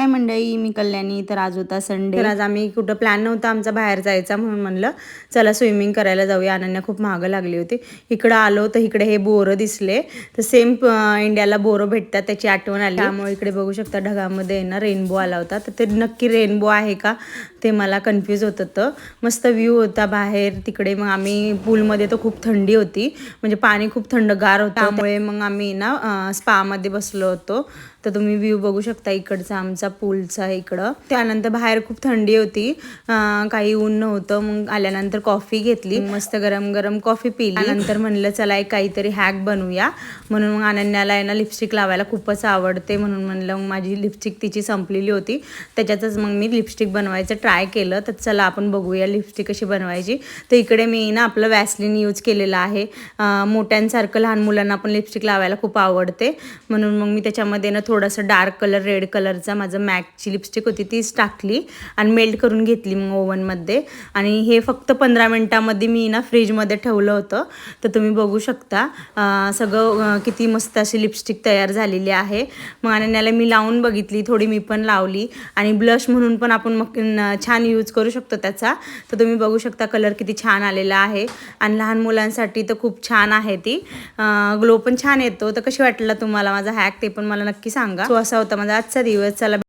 काय मंडळी, मी कल्याणी. तर आज होता संडे. तर आज आम्ही कुठं प्लॅन नव्हता आमचा बाहेर जायचा, म्हणून म्हणलं चला स्विमिंग करायला जाऊया. अनन्या खूप मागं लागली होती. इकडं आलो तर इकडे हे बोरं दिसले, तर सेम इंडियाला बोरं भेटतात त्याची आठवण आली. त्यामुळे इकडे बघू शकता ढगामध्ये आहे ना रेनबो आला होता. तर ते नक्की रेनबो आहे का ते मला कन्फ्यूज होत होतं. मस्त व्ह्यू होता बाहेर तिकडे. मग आम्ही पूलमध्ये तर खूप थंडी होती, म्हणजे पाणी खूप थंडगार होतं, त्यामुळे मग आम्ही ना स्पामध्ये बसलो होतो. तर तुम्ही व्ह्यू बघू शकता इकडचा आमचा पूलचा इकडं. त्यानंतर बाहेर खूप थंडी होती, काही ऊन नव्हतं. मग आल्यानंतर कॉफी घेतली, मस्त गरम गरम कॉफी पिली. त्यानंतर म्हणलं चला एक काहीतरी हॅक बनवूया, म्हणून मग अनन्याला आहे ना लिपस्टिक लावायला खूपच आवडते, म्हणून म्हणलं मग माझी लिपस्टिक तिची संपलेली होती, त्याच्यातच मग मी लिपस्टिक बनवायचं ट्राय केलं. तर चला आपण बघूया लिपस्टिक कशी बनवायची. तर इकडे मी ना आपलं वॅसलिन यूज केलेलं आहे. मोठ्यांसारखं लहान मुलांना पण लिपस्टिक लावायला खूप आवडते, म्हणून मग मी त्याच्यामध्ये ना थोडंसं डार्क कलर रेड कलरचा माझं मॅकची लिपस्टिक होती तीच टाकली आणि मेल्ट करून घेतली मग ओव्हनमध्ये. आणि हे फक्त 15 मिनटामध्ये मी ना फ्रीजमध्ये ठेवलं होतं. तर तुम्ही बघू शकता सगळं किती मस्त अशी लिपस्टिक तयार झालेली आहे. मग अनन्याला मी लावून बघितली, थोडी मी पण लावली, आणि ब्लश म्हणून पण आपण मग छान यूज करू शकतो त्याचा. तर तुम्ही बघू शकता कलर किती छान आलेला आहे, आणि लहान मुलांसाठी तर खूप छान आहे ती. ग्लो पण छान येतो. तर कशी वाटलं तुम्हाला माझा हॅक ते पण मला नक्की सांगा. सो असा होता माझा आजचा दिवस. चला